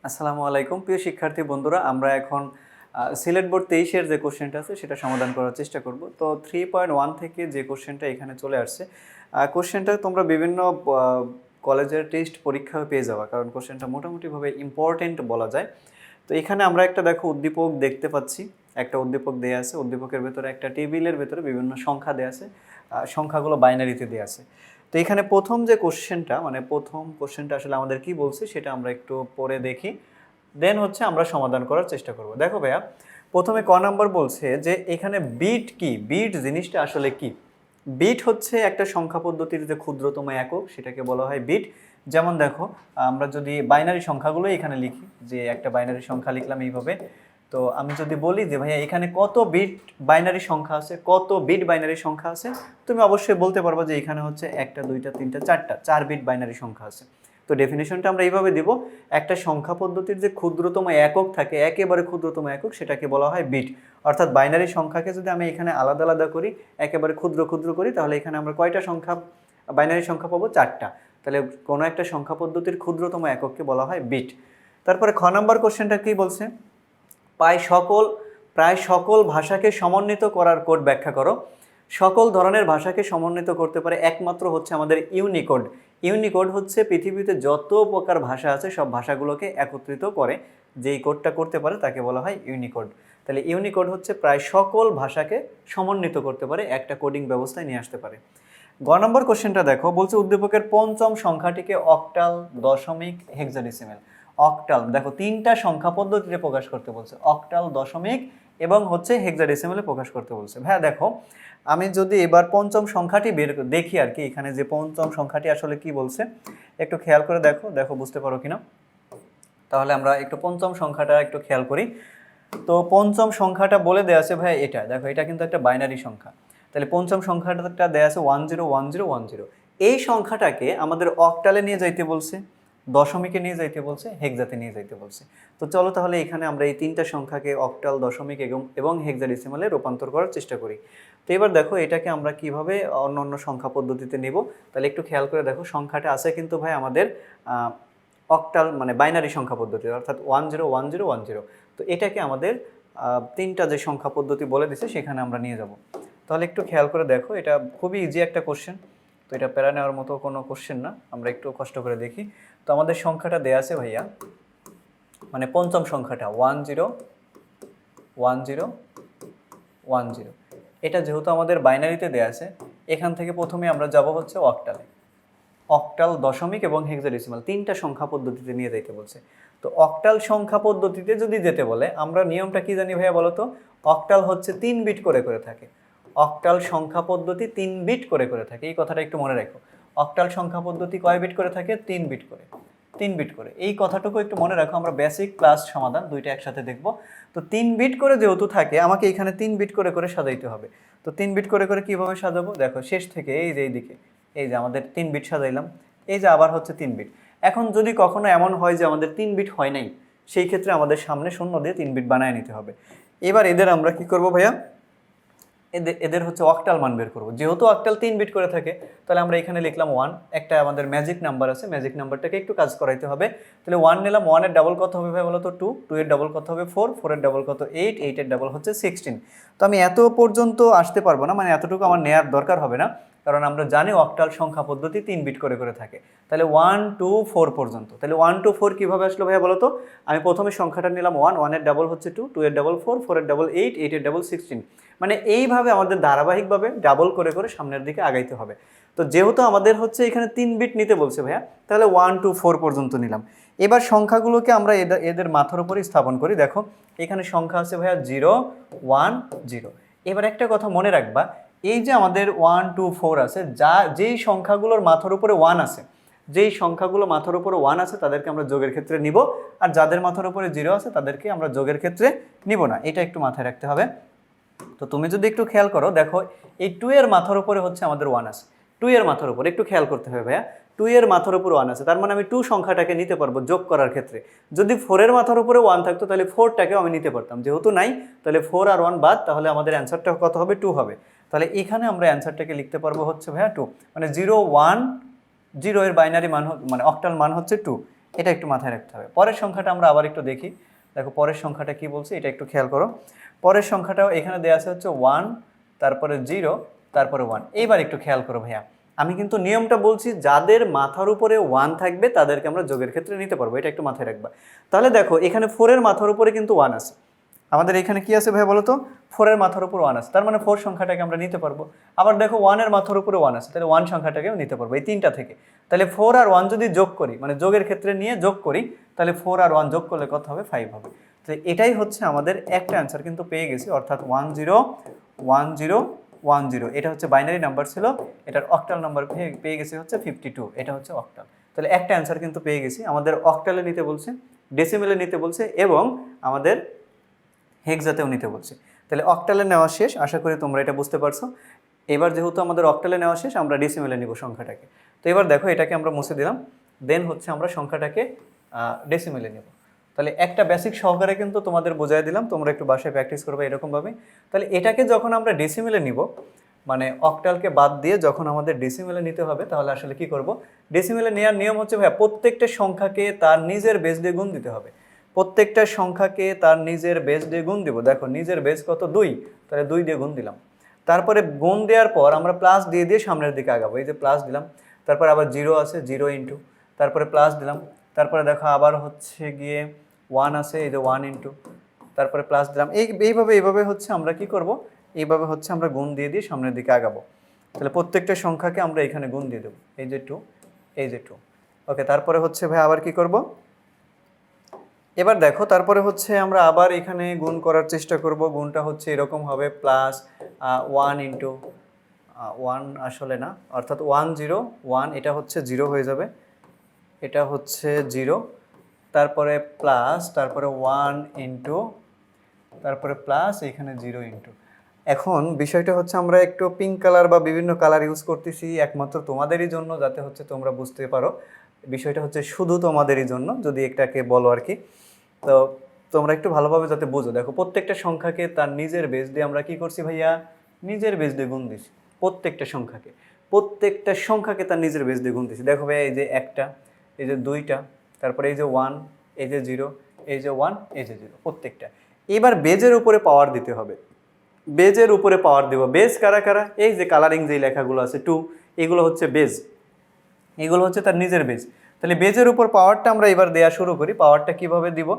আসসালামু আলাইকুম প্রিয় শিক্ষার্থী বন্ধুরা, আমরা এখন সিলেট বোর্ড 23-এর যে কোশ্চেনটা আছে সেটা সমাধান করার চেষ্টা করব। তো 3.1 থেকে যে কোশ্চেনটা এখানে চলে আসছে, কোশ্চেনটা তোমরা বিভিন্ন কলেজের টেস্ট পরীক্ষায় পেয়ে যাওয়া, কারণ কোশ্চেনটা মোটামুটিভাবে ইম্পর্টেন্ট বলা যায়। তো এখানে আমরা একটা দেখো উদ্দীপক দেখতে পাচ্ছি, একটা উদ্দীপক দেয়া আছে, উদ্দীপকের ভেতরে একটা টেবিলের ভেতরে বিভিন্ন সংখ্যা দেয়া আছে, সংখ্যাগুলো বাইনারিতে দেয়া আছে। তো এখানে প্রথম যে কোশ্চেনটা, মানে প্রথম কোশ্চেনটা আসলে আমাদের কি বলছে সেটা আমরা একটু পরে দেখি, দেন হচ্ছে আমরা সমাধান করার চেষ্টা করব। দেখো ভাইয়া, প্রথমে ক নাম্বার বলছে যে এখানে বিট কি, বিট জিনিসটা আসলে কি। বিট হচ্ছে একটা সংখ্যা পদ্ধতির যে ক্ষুদ্রতম একক, সেটাকে বলা হয় বিট। যেমন দেখো, আমরা যদি বাইনারি সংখ্যাগুলো এখানে লিখি, যে একটা বাইনারি সংখ্যা লিখলাম এইভাবে, তো আমি যদি বলি যে ভাইয়া এখানে কত বিট বাইনারি সংখ্যা আছে, কত বিট বাইনারি সংখ্যা আছে, তুমি অবশ্যই বলতে পারবা যে এখানে হচ্ছে একটা, দুইটা, তিনটা, চারটা, 4 বিট বাইনারি সংখ্যা আছে। তো ডেফিনেশনটা আমরা এইভাবে দিব, একটা সংখ্যা পদ্ধতির যে ক্ষুদ্রতম একক থাকে, একেবারে ক্ষুদ্রতম একক, সেটাকে বলা হয় বিট। অর্থাৎ বাইনারি সংখ্যাকে যদি আমি এখানে আলাদা আলাদা করি, একেবারে ক্ষুদ্র ক্ষুদ্র করি, তাহলে এখানে আমরা কয়টা সংখ্যা, বাইনারি সংখ্যা পাবো? 4টা। তাহলে কোনো একটা সংখ্যা পদ্ধতির ক্ষুদ্রতম একককে বলা হয় বিট। তারপরে খ নাম্বার কোশ্চেনটা কি বলছে, প্রায় সকল ভাষাকে সমন্বিত করার কোড ব্যাখ্যা করো। সকল ধরনের ভাষাকে সমন্বিত করতে পারে একমাত্র হচ্ছে আমাদের ইউনিকোড। ইউনিকোড হচ্ছে পৃথিবীতে যত প্রকার ভাষা আছে সব ভাষাগুলোকে একত্রিত করে, যেই কোডটা করতে পারে তাকে বলা হয় ইউনিকোড। তাহলে ইউনিকোড হচ্ছে প্রায় সকল ভাষাকে সমন্বিত করতে পারে, একটা কোডিং ব্যবস্থায় নিয়ে আসতে পারে। গ নম্বর কোশ্চেনটা দেখো, বলছে উদ্দীপকের পঞ্চম সংখ্যাটিকে অক্টাল, দশমিক, হেক্সাডেসিমেল। অক্টাল দেখো তিনটা সংখ্যা পদ্ধতিতে প্রকাশ করতে বলছে, অক্টাল, দশমিক এবং হচ্ছে হেক্সাডেসিমেলে প্রকাশ করতে বলছে। হ্যাঁ দেখো, আমি যদি এবার পঞ্চম সংখ্যাটি বের দেখি আর কি, এখানে যে পঞ্চম সংখ্যাটি আসলে কি বলছে একটু খেয়াল করে দেখো, দেখো বুঝতে পারো কিনা। তাহলে আমরা একটু পঞ্চম সংখ্যাটা একটু খেয়াল করি। তো পঞ্চম সংখ্যাটা বলে দেওয়া আছে ভাই এটা, দেখো এটা কিন্তু একটা বাইনারি সংখ্যা। তাহলে পঞ্চম সংখ্যাটা দেওয়া আছে 101010। এই সংখ্যাটাকে আমাদের অক্টালে নিয়ে যাইতে বলছে, দশমিকে নিয়ে যাইতে বলছে, হেক্সাতে নিয়ে যাইতে বলছে। তো চলো তাহলে এখানে আমরা এই তিনটা সংখ্যাকে অক্টাল, দশমিক এবং হেক্সাডেসিমালে রূপান্তর করার চেষ্টা করি। তো এবার দেখো এটাকে আমরা কিভাবে অন্য অন্য সংখ্যা পদ্ধতিতে নেব। তাহলে একটু খেয়াল করে দেখো, সংখ্যাটা আছে কিন্তু ভাই আমাদের অক্টাল মানে বাইনারি সংখ্যা পদ্ধতি, অর্থাৎ 101010। তো এটাকে আমাদের তিনটা যে সংখ্যা পদ্ধতি বলে দিছে সেখানে আমরা নিয়ে যাব। তাহলে একটু খেয়াল করে দেখো, এটা খুবই ইজি একটা কোশ্চেন, তো এটা প্যারা নেওয়ার মতো কোনো কোশ্চেন না, আমরা একটু কষ্ট করে দেখি। তো আমাদের সংখ্যাটা দেয়া আছে ভাইয়া, মানে পঞ্চম সংখ্যাটা 101010। এটা যেহেতু আমাদের বাইনারিতে দেয়া আছে, এখান থেকে প্রথমে আমরা যাব হচ্ছে অক্টালে। অক্টাল, দশমিক এবং হেক্সাডেসিমাল তিনটা সংখ্যা পদ্ধতিতে নিয়ে যেতে বলছে। তো অক্টাল সংখ্যা পদ্ধতিতে যদি যেতে বলে, আমরা নিয়মটা কি জানি ভাইয়া বলো তো? অক্টাল হচ্ছে 3 বিট করে করে থাকে। অক্টাল সংখ্যা পদ্ধতি 3 বিট করে করে থাকে, এই কথাটা একটু মনে রাখো। অক্টাল সংখ্যা পদ্ধতি কয় বিট করে থাকে? 3 বিট করে, 3 বিট করে। এই কথাটুকু একটু মনে রাখো, আমরা বেসিক প্লাস সমাধান দুইটা একসাথে দেখব। তো 3 বিট করে যেহেতু থাকে, আমাকে এখানে 3 বিট করে করে সাজাইতে হবে। তো 3 বিট করে করে কিভাবে সাজাবো? দেখো শেষ থেকে এই যে এইদিকে, এই যে আমাদের 3 বিট সাজাইলাম, এই যে আবার হচ্ছে 3 বিট। এখন যদি কখনো এমন হয় যে আমাদের 3 বিট হয় নাই, সেই ক্ষেত্রে আমাদের সামনে শূন্য দিয়ে 3 বিট বানায় নিতে হবে। এবার এদের আমরা কি করব ভাইয়া, এদের হচ্ছে অক্টাল মান বের করবো। যেহেতু অক্টাল 3 বিট করে থাকে, তাহলে আমরা এখানে লিখলাম 1, একটা আমাদের ম্যাজিক নাম্বার আছে, ম্যাজিক নাম্বারটাকে একটু কাজ করাইতে হবে। তাহলে 1 নিলাম, 1 এর ডাবল কত হবে ভাই বলো তো? 2, 2 এর ডাবল কত হবে? 4, 4 এর ডাবল কত? 8, 8 এর ডাবল হচ্ছে 16। তো আমি এত পর্যন্ত আসতে পারবো না, মানে এতটুকু আমার নেওয়ার দরকার হবে না, কারণ আমরা জানি অক্টাল সংখ্যা পদ্ধতি 3 বিট করে করে থাকে। তাহলে 1 2 4 পর্যন্ত। তাহলে 1 2 4 কিভাবে আসলো ভাইয়া বলো তো? আমি প্রথমে সংখ্যাটা নিলাম 1, 1 এর ডাবল হচ্ছে 2, 2 এর ডাবল 4, 4 এর ডাবল 8, 8 এর ডাবল 16। মানে এইভাবে আমাদের ধারাবাহিকভাবে ডাবল করে করে সামনের দিকে আগাইতে হবে। তো যেহেতু আমাদের হচ্ছে এখানে 3 বিট নিতে বলছে ভাইয়া, তাহলে 1 2 4 পর্যন্ত নিলাম। এবার সংখ্যাগুলোকে আমরা এদের মাথার উপরে স্থাপন করি। দেখো এখানে সংখ্যা আছে ভাইয়া 0 1 0। এবার একটা কথা মনে রাখবা, এই যে আমাদের 1 2 4 আছে, যেই সংখ্যাগুলোর মাথার উপরে 1 আছে, যেই সংখ্যাগুলো মাথার উপরে 1 আছে তাদেরকে আমরা যোগের ক্ষেত্রে নিব, আর যাদের মাথার উপরে 0 আছে তাদেরকে আমরা যোগের ক্ষেত্রে নিব না। এটা একটু মাথায় রাখতে হবে। তো তুমি যদি একটু খেয়াল করো, দেখো এই 2 এর মাথার উপরে হচ্ছে আমাদের 1 আছে, 2 এর মাথার উপরে একটু খেয়াল করতে হবে ভাইয়া, 2 এর মাথার উপর 1 আছে, তার মানে আমি 2 সংখ্যাটাকে নিতে পারবো যোগ করার ক্ষেত্রে। যদি 4 এর মাথার উপরে 1 থাকতো তাহলে 4টাকেও আমি নিতে পারতাম, যেহেতু নাই তাহলে 4 আর 1 বাদ, তাহলে আমাদের অ্যান্সারটা কত হবে? 2 হবে। তাহলে এখানে আমরা অ্যান্সারটাকে লিখতে পারবো হচ্ছে ভাইয়া 2, মানে 0 1 0 এর বাইনারি মান মানে অক্টাল মান হচ্ছে 2। এটা একটু মাথায় রাখতে হবে। পরের সংখ্যাটা আমরা আবার একটু দেখি। দেখো পরের সংখ্যাটা কি বলছে, এটা একটু খেয়াল করো। পরের সংখ্যাটাও এখানে দেওয়া আছে হচ্ছে 1, তারপরে 0, তারপরে 1। এইবার একটু খেয়াল করো ভাইয়া, আমি কিন্তু নিয়মটা বলছি, যাদের মাথার উপরে 1 থাকবে তাদেরকে আমরা যোগের ক্ষেত্রে নিতে পারবো, এটা একটু মাথায় রাখবা। তাহলে দেখো এখানে 4 এর মাথার উপরে কিন্তু 1 আছে, আমাদের এখানে কি আছে ভাই বলো তো, 4 এর মাথার উপর 1 আছে, তার মানে 4 সংখ্যাটাকে আমরা নিতে পারবো। আবার দেখো 1 এর মাথার উপরে 1 আছে, তাহলে 1 সংখ্যাটাকেও নিতে পারবো, এই তিনটা থেকে। তাহলে 4 আর 1 যদি যোগ করি, মানে যোগের ক্ষেত্রে নিয়ে যোগ করি, তাহলে 4 আর 1 যোগ করলে কত হবে, 5 হবে। তো এটাই হচ্ছে আমাদের একটা অ্যান্সার কিন্তু পেয়ে গেছি, অর্থাৎ 1 0 1 0 1 0। এটা হচ্ছে বাইনারি নাম্বার ছিল, এটার অক্টাল নাম্বার পেয়ে গেছি হচ্ছে 52, এটা হচ্ছে অক্টাল। তাহলে একটা অ্যান্সার কিন্তু পেয়ে গেছি। আমাদের অক্টালে নিতে বলছে, ডেসিমেলে নিতে বলছে এবং আমাদের হেক্সাতেও নিতে বলছে। তাহলে অক্টালে নেওয়া শেষ, আশা করি তোমরা এটা বুঝতে পারছো। এবার যেহেতু আমাদের অক্টালে নেওয়া শেষ, আমরা ডেসিমেলে নিব সংখ্যাটাকে। তো এবার দেখো এটাকে আমরা মুছে দিলাম, দেন হচ্ছে আমরা সংখ্যাটাকে ডেসিমেলে নেব। তাহলে একটা বেসিক সহকারে কিন্তু তোমাদের বোঝাই দিলাম, তোমরা একটু বাসায় প্র্যাকটিস করবে এরকমভাবে। তাহলে এটাকে যখন আমরা ডেসিমেলে নিব, মানে অক্টালকে বাদ দিয়ে যখন আমাদের ডেসিমেলে নিতে হবে, তাহলে আসলে কি করব, ডেসিমেলে নেওয়ার নিয়ম হচ্ছে ভাইয়া প্রত্যেকটা সংখ্যাকে তার নিজের বেস দিয়ে গুণ দিতে হবে। প্রত্যেকটা সংখ্যাকে তার নিজের বেস দিয়ে গুণ দিব। দেখো নিজের বেস কত, 2, তাহলে 2 দিয়ে গুণ দিলাম। তারপরে গুণ দেওয়ার পর আমরা প্লাস দিয়ে দিয়ে সামনের দিকে আগাবো, এই যে প্লাস দিলাম। তারপর আবার 0 আছে, 0 ইন্টু, তারপরে প্লাস দিলাম। তারপরে দেখো আবার হচ্ছে গিয়ে 1 আছে, এই যে 1 ইন্টু, তারপরে প্লাস দিলাম। এইভাবে হচ্ছে আমরা কি করব, এইভাবে হচ্ছে আমরা গুণ দিয়ে দিয়ে সামনের দিকে আগাবো। তাহলে প্রত্যেকটা সংখ্যাকে আমরা এখানে গুণ দিয়ে দেবো, এই যে 2, এই যে 2। ওকে, তারপরে হচ্ছে ভাই আবার কি করব, এবার দেখো তারপরে হচ্ছে আমরা আবার এখানে গুণ করার চেষ্টা করব। গুণটা হচ্ছে এরকম হবে, প্লাস 1 ইন্টু 1 আসলে না, অর্থাৎ 1 0 1, এটা হচ্ছে 0 হয়ে যাবে, এটা হচ্ছে 0, তারপরে প্লাস, তারপরে 1 ইন্টু, তারপরে প্লাস, এখানে 0 ইন্টু। এখন বিষয়টা হচ্ছে আমরা একটু পিঙ্ক কালার বা বিভিন্ন কালার ইউজ করতেছি একমাত্র তোমাদেরই জন্য, যাতে হচ্ছে তোমরা বুঝতে পারো। বিষয়টা হচ্ছে শুধু তোমাদেরই জন্য, যদি একটাকে বলো আর কি। তো তোমরা একটু ভালোভাবে যাতে বুঝো। দেখো প্রত্যেকটা সংখ্যাকে তার নিজের বেস দিয়ে আমরা কি করছি ভাইয়া, নিজের বেস দিয়ে গুণ দিছি। প্রত্যেকটা সংখ্যাকে তার নিজের বেস দিয়ে গুণ দিছি। দেখো ভাইয়া এই যে একটা, এই যে 2টা, তারপরে এই যে 1, এই যে 0, এই যে 1, এই যে 0, প্রত্যেকটা। এবার বেজের উপরে পাওয়ার দিতে হবে, বেজের উপরে পাওয়ার দেব। বেজ কারা কারা, এই যে কালারিং যে লেখাগুলো আছে 2, এগুলো হচ্ছে বেজ, এগুলো হচ্ছে তার নিজের বেজ। তাহলে বেজের উপর পাওয়ারটা আমরা এবার দেওয়া শুরু করি। পাওয়ারটা কিভাবে দিব